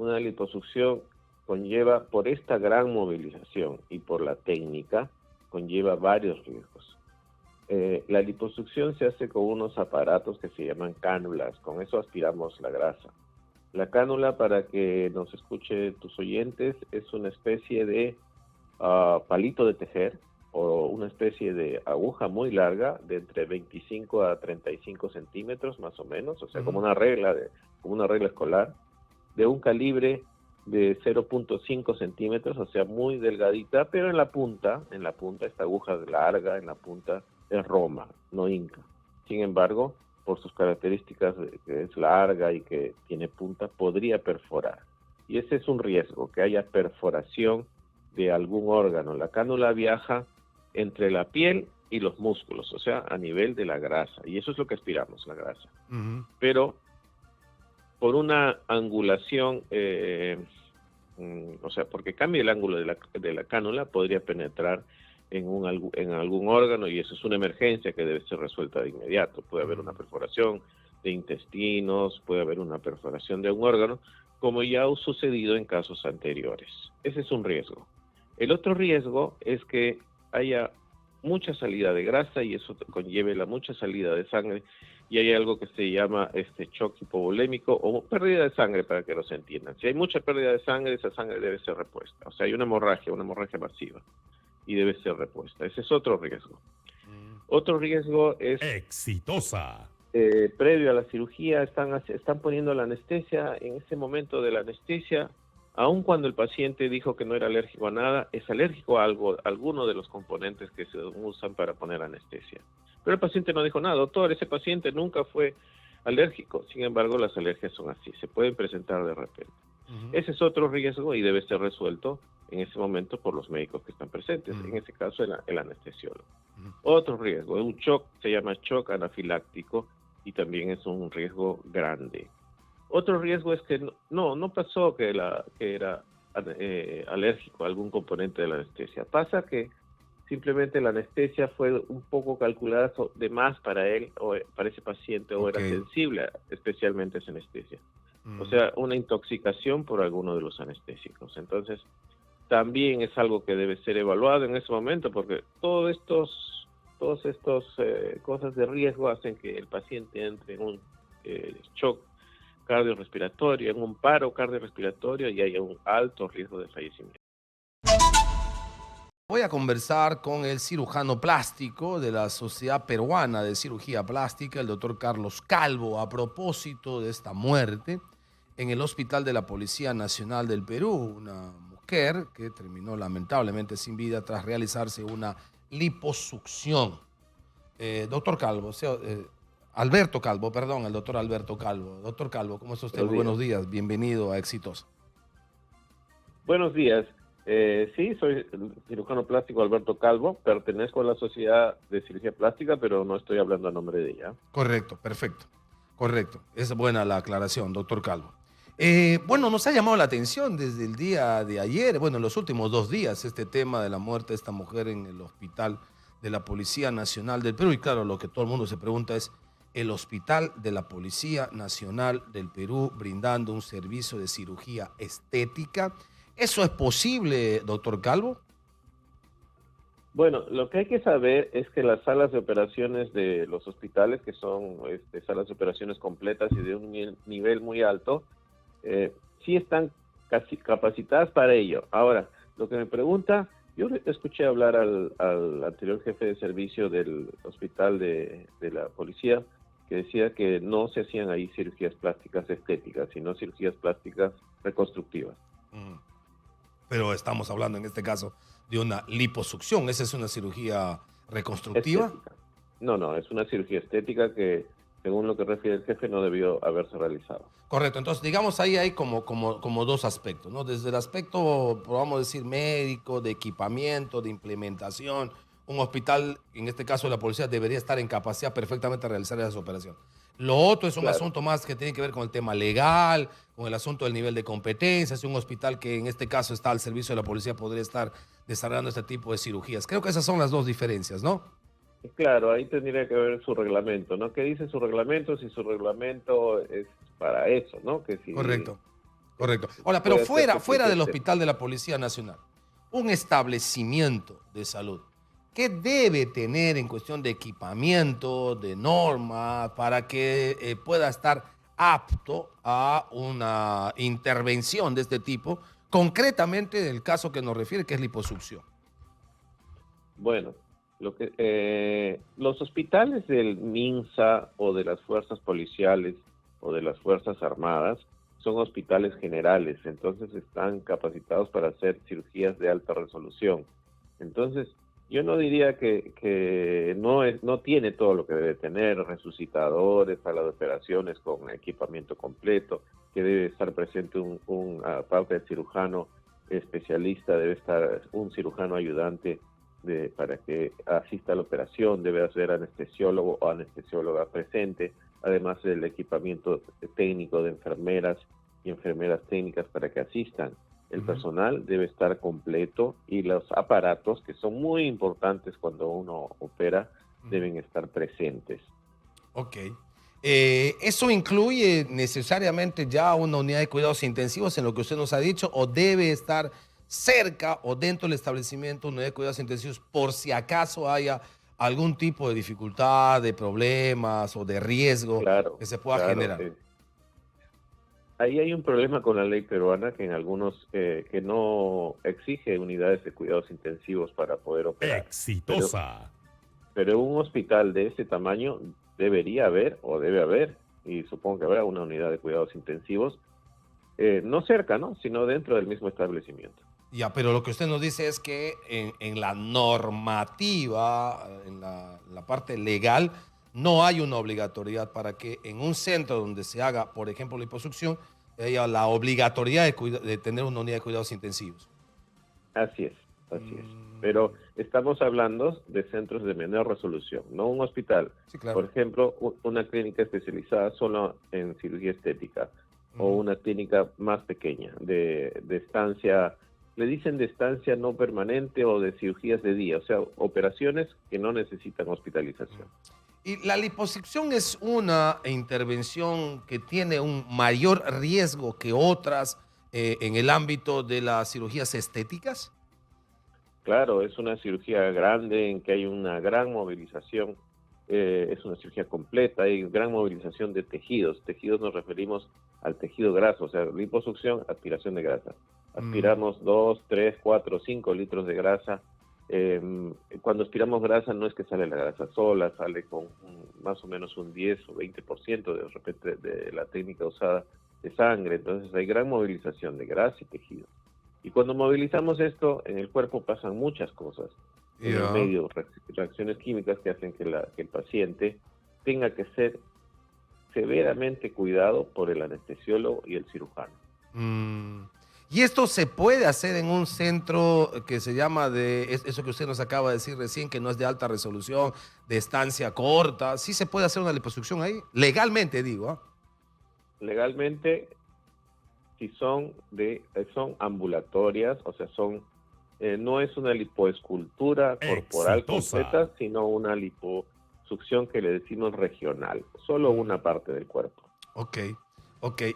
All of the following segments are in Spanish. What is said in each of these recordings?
una liposucción conlleva, por esta gran movilización y por la técnica, conlleva varios riesgos. La liposucción se hace con unos aparatos que se llaman cánulas, con eso aspiramos la grasa. La cánula, para que nos escuche tus oyentes, es una especie de palito de tejer o una especie de aguja muy larga de entre 25 a 35 centímetros más o menos, o sea, como una regla escolar, de un calibre de 0.5 centímetros, o sea, muy delgadita, pero en la punta, esta aguja larga, en la punta es Roma, no Inca. Sin embargo, por sus características de que es larga y que tiene punta, podría perforar. Y ese es un riesgo, que haya perforación de algún órgano. La cánula viaja entre la piel y los músculos, o sea, a nivel de la grasa. Y eso es lo que aspiramos, la grasa. Pero por una angulación, o sea, porque cambia el ángulo de la cánula, podría penetrar en algún órgano, y eso es una emergencia que debe ser resuelta de inmediato. Puede haber una perforación de intestinos, puede haber una perforación de un órgano, como ya ha sucedido en casos anteriores. Ese es un riesgo. El otro riesgo es que haya mucha salida de grasa y eso conlleve la mucha salida de sangre, y hay algo que se llama shock hipovolémico o pérdida de sangre, para que los entiendan. Si hay mucha pérdida de sangre, esa sangre debe ser repuesta. O sea, hay una hemorragia masiva, y debe ser repuesta. Ese es otro riesgo. Otro riesgo es... Exitosa. Previo a la cirugía están poniendo la anestesia. En ese momento de la anestesia, aun cuando el paciente dijo que no era alérgico a nada, es alérgico a alguno de los componentes que se usan para poner anestesia. Pero el paciente no dijo nada. Doctor, ese paciente nunca fue alérgico. Sin embargo, las alergias son así, se pueden presentar de repente. Ese es otro riesgo y debe ser resuelto en ese momento por los médicos que están presentes, en ese caso el anestesiólogo. Otro riesgo, un shock, se llama shock anafiláctico, y también es un riesgo grande. Otro riesgo es que no pasó que era alérgico a algún componente de la anestesia. Pasa que simplemente la anestesia fue un poco calculada de más para él, o para ese paciente, o era sensible especialmente a esa anestesia. O sea, una intoxicación por alguno de los anestésicos. Entonces, también es algo que debe ser evaluado en ese momento, porque todos estos cosas de riesgo hacen que el paciente entre en un shock cardiorrespiratorio, en un paro cardiorrespiratorio, y haya un alto riesgo de fallecimiento. Voy a conversar con el cirujano plástico de la Sociedad Peruana de Cirugía Plástica, el doctor Carlos Calvo, a propósito de esta muerte en el Hospital de la Policía Nacional del Perú, una mujer que terminó lamentablemente sin vida tras realizarse una liposucción. Doctor Calvo, Alberto Calvo, perdón, el doctor Alberto Calvo. Doctor Calvo, ¿cómo está usted? Muy buenos días, bienvenido a Exitosa. Buenos días. Sí, soy el cirujano plástico Alberto Calvo, pertenezco a la Sociedad de Cirugía Plástica, pero no estoy hablando a nombre de ella. Correcto, perfecto, correcto. Es buena la aclaración, doctor Calvo. Bueno, nos ha llamado la atención desde el día de ayer, bueno, en los últimos 2 días, este tema de la muerte de esta mujer en el Hospital de la Policía Nacional del Perú. Y claro, lo que todo el mundo se pregunta es, el Hospital de la Policía Nacional del Perú brindando un servicio de cirugía estética. ¿Eso es posible, doctor Calvo? Bueno, lo que hay que saber es que las salas de operaciones de los hospitales, que son salas de operaciones completas y de un nivel muy alto, sí están casi capacitadas para ello. Ahora, lo que me pregunta, yo escuché hablar al anterior jefe de servicio del hospital de la policía, que decía que no se hacían ahí cirugías plásticas estéticas, sino cirugías plásticas reconstructivas. Pero estamos hablando en este caso de una liposucción. ¿Esa es una cirugía reconstructiva? Estética. No, es una cirugía estética que, según lo que refiere el jefe, no debió haberse realizado. Correcto, entonces digamos ahí hay como 2 aspectos, ¿no? Desde el aspecto, podamos decir, médico, de equipamiento, de implementación, un hospital, en este caso la policía, debería estar en capacidad perfectamente de realizar esa operación. Lo otro es un asunto más que tiene que ver con el tema legal, con el asunto del nivel de competencia. Si un hospital que en este caso está al servicio de la policía podría estar desarrollando este tipo de cirugías. Creo que esas son las 2 diferencias, ¿no? Claro, ahí tendría que ver su reglamento, ¿no? ¿Qué dice su reglamento? Si su reglamento es para eso, ¿no? Que si, correcto. Correcto. Ahora, pero Puede ser que fuera del presente. hospital de la Policía Nacional, un establecimiento de salud, ¿qué debe tener en cuestión de equipamiento, de normas, para que pueda estar apto a una intervención de este tipo, concretamente en el caso que nos refiere, que es liposucción? Bueno, los hospitales del MINSA o de las fuerzas policiales o de las fuerzas armadas son hospitales generales, entonces están capacitados para hacer cirugías de alta resolución. Entonces, yo no diría que no tiene todo lo que debe tener, resucitadores, sala de operaciones con equipamiento completo, que debe estar presente aparte del cirujano especialista, debe estar un cirujano ayudante para que asista a la operación, debe haber anestesiólogo o anestesióloga presente, además del equipamiento técnico de enfermeras y enfermeras técnicas para que asistan. El personal debe estar completo y los aparatos, que son muy importantes cuando uno opera, deben estar presentes. Ok. ¿Eso incluye necesariamente ya una unidad de cuidados intensivos en lo que usted nos ha dicho o debe estar cerca o dentro del establecimiento una unidad de cuidados intensivos por si acaso haya algún tipo de dificultad, de problemas o de riesgo Claro, que se pueda claro. generar? Ahí hay un problema con la ley peruana que en algunos que no exige unidades de cuidados intensivos para poder operar. Pero, Exitosa. pero un hospital de ese tamaño debería haber o debe haber, y supongo que habrá una unidad de cuidados intensivos, no cerca, ¿no? Sino dentro del mismo establecimiento. Ya, pero lo que usted nos dice es que en la normativa, en la parte legal, no hay una obligatoriedad para que en un centro donde se haga, por ejemplo, liposucción, haya la obligatoriedad de tener una unidad de cuidados intensivos. Así es, así es. Pero estamos hablando de centros de menor resolución, no un hospital. Sí, claro. Por ejemplo, una clínica especializada solo en cirugía estética o una clínica más pequeña, de estancia, le dicen de estancia no permanente o de cirugías de día, o sea, operaciones que no necesitan hospitalización. ¿Y la liposucción es una intervención que tiene un mayor riesgo que otras en el ámbito de las cirugías estéticas? Claro, es una cirugía grande en que hay una gran movilización, es una cirugía completa, hay gran movilización de tejidos. Tejidos nos referimos al tejido graso, o sea, liposucción, aspiración de grasa. Aspiramos 2, 3, 4, 5 litros de grasa. Cuando aspiramos grasa no es que sale la grasa sola, sale con más o menos un 10 o 20% de repente de la técnica usada de sangre. Entonces hay gran movilización de grasa y tejido. Y cuando movilizamos esto, en el cuerpo pasan muchas cosas. En el medio, reacciones químicas que hacen que el paciente tenga que ser severamente cuidado por el anestesiólogo y el cirujano. Y esto se puede hacer en un centro que se llama eso que usted nos acaba de decir recién, que no es de alta resolución, de estancia corta. ¿Sí se puede hacer una liposucción ahí? Legalmente, digo. ¿Ah? Legalmente, si son ambulatorias, o sea, no es una lipoescultura corporal completa, sino una liposucción que le decimos regional, solo una parte del cuerpo. Ok.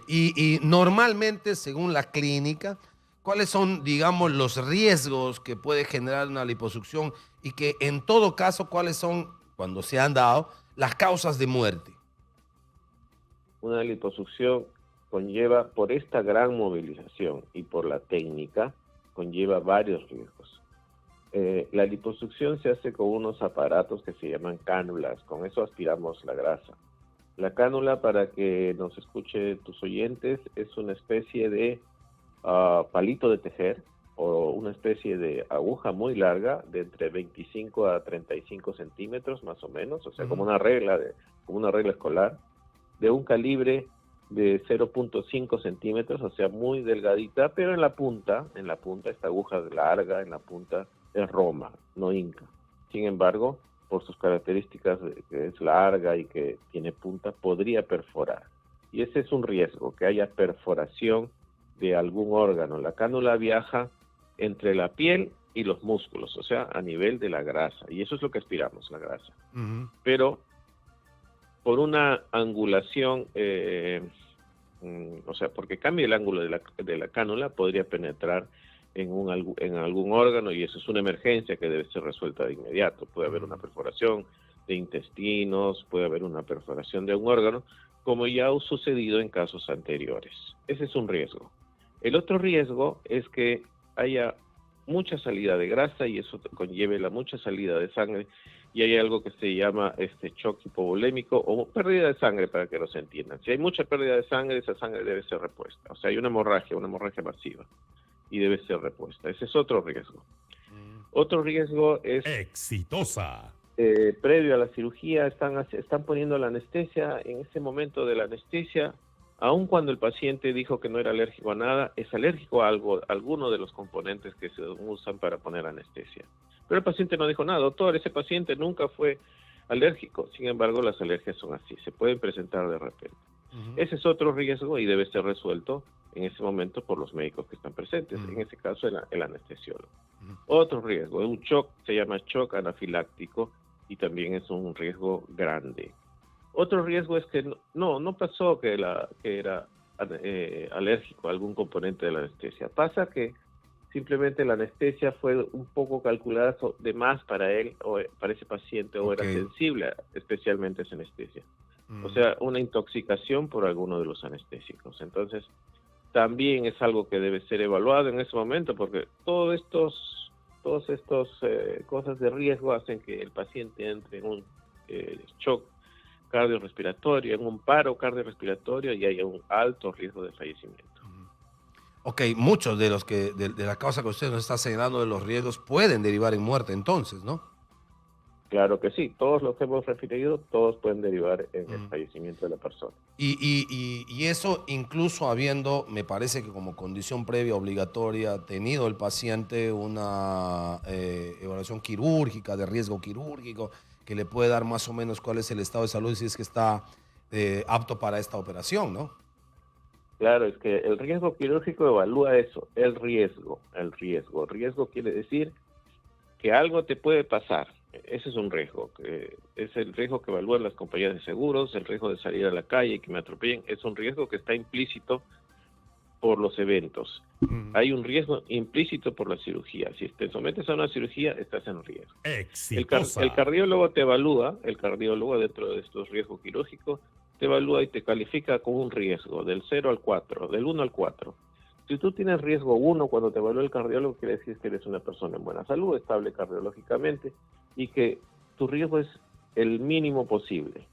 Y normalmente, según la clínica, ¿cuáles son, digamos, los riesgos que puede generar una liposucción? Y que en todo caso, ¿cuáles son, cuando se han dado, las causas de muerte? Una liposucción conlleva, por esta gran movilización y por la técnica, conlleva varios riesgos. La liposucción se hace con unos aparatos que se llaman cánulas, con eso aspiramos la grasa. La cánula, para que nos escuche tus oyentes, es una especie de palito de tejer o una especie de aguja muy larga de entre 25 a 35 centímetros más o menos, o sea, como una regla escolar, de un calibre de 0.5 centímetros, o sea, muy delgadita, pero en la punta, esta aguja larga, en la punta es Roma, no Inca. Sin embargo, por sus características de que es larga y que tiene punta, podría perforar. Y ese es un riesgo, que haya perforación de algún órgano. La cánula viaja entre la piel y los músculos, o sea, a nivel de la grasa. Y eso es lo que aspiramos, la grasa. Pero por una angulación o sea, porque cambia el ángulo de la cánula, podría penetrar en algún órgano y eso es una emergencia que debe ser resuelta de inmediato. Puede haber una perforación de intestinos, puede haber una perforación de un órgano, como ya ha sucedido en casos anteriores. Ese es un riesgo. El otro riesgo es que haya mucha salida de grasa y eso conlleve la mucha salida de sangre y hay algo que se llama shock hipovolémico o pérdida de sangre, para que los entiendan. Si hay mucha pérdida de sangre, esa sangre debe ser repuesta. O sea, hay una hemorragia masiva y debe ser repuesta. Ese es otro riesgo. Otro riesgo es... Exitosa. Previo a la cirugía están poniendo la anestesia. En ese momento de la anestesia, aun cuando el paciente dijo que no era alérgico a nada, es alérgico a alguno de los componentes que se usan para poner anestesia. Pero el paciente no dijo nada. Doctor, ese paciente nunca fue alérgico. Sin embargo, las alergias son así, se pueden presentar de repente. Ese es otro riesgo y debe ser resuelto en ese momento por los médicos que están presentes, en ese caso el anestesiólogo. Otro riesgo, un shock, se llama shock anafiláctico y también es un riesgo grande. Otro riesgo es que no pasó que era alérgico a algún componente de la anestesia. Pasa que simplemente la anestesia fue un poco calculada de más para él o para ese paciente o era sensible especialmente a esa anestesia. O sea, una intoxicación por alguno de los anestésicos. Entonces, también es algo que debe ser evaluado en ese momento porque todos estos cosas de riesgo hacen que el paciente entre en un shock cardiorrespiratorio, en un paro cardiorrespiratorio y haya un alto riesgo de fallecimiento. Ok, muchos de la causa que usted nos está señalando de los riesgos pueden derivar en muerte entonces, ¿no? Claro que sí, todos los que hemos referido, todos pueden derivar en el fallecimiento de la persona. Y eso incluso habiendo, me parece que como condición previa obligatoria, tenido el paciente una evaluación quirúrgica, de riesgo quirúrgico, que le puede dar más o menos cuál es el estado de salud y si es que está apto para esta operación, ¿no? Claro, es que el riesgo quirúrgico evalúa eso, el riesgo. El riesgo quiere decir que algo te puede pasar. Ese es un riesgo, es el riesgo que evalúan las compañías de seguros, el riesgo de salir a la calle y que me atropellen, es un riesgo que está implícito por los eventos. Hay un riesgo implícito por la cirugía. Si te sometes a una cirugía, estás en riesgo. El cardiólogo te evalúa, el cardiólogo dentro de estos riesgos quirúrgicos, te evalúa y te califica con un riesgo del 0 al 4, del 1 al 4. Si tú tienes riesgo 1 cuando te evalúa el cardiólogo, quiere decir que eres una persona en buena salud, estable cardiológicamente, y que tu riesgo es el mínimo posible.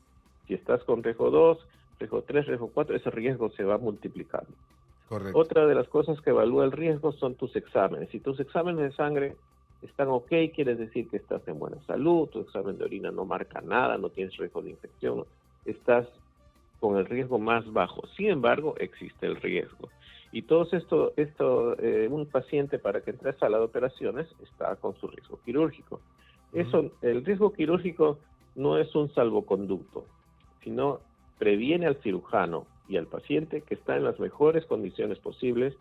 Si estás con riesgo 2, riesgo 3, riesgo 4, ese riesgo se va multiplicando. Correcto. Otra de las cosas que evalúa el riesgo son tus exámenes. Si tus exámenes de sangre están ok, quiere decir que estás en buena salud, tu examen de orina no marca nada, no tienes riesgo de infección, estás con el riesgo más bajo. Sin embargo, existe el riesgo. Y todo esto un paciente para que entre a sala de operaciones está con su riesgo quirúrgico. El riesgo quirúrgico no es un salvoconducto, sino previene al cirujano y al paciente que está en las mejores condiciones posibles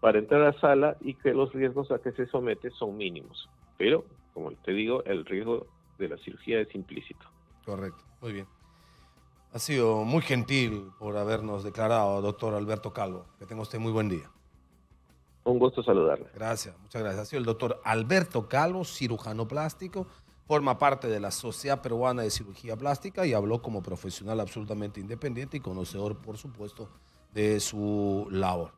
para entrar a sala y que los riesgos a que se somete son mínimos. Pero, como te digo, el riesgo de la cirugía es implícito. Correcto, muy bien. Ha sido muy gentil por habernos declarado, doctor Alberto Calvo. Que tenga usted muy buen día. Un gusto saludarle. Gracias, muchas gracias. Ha sido el doctor Alberto Calvo, cirujano plástico, forma parte de la Sociedad Peruana de Cirugía Plástica y habló como profesional absolutamente independiente y conocedor, por supuesto, de su labor.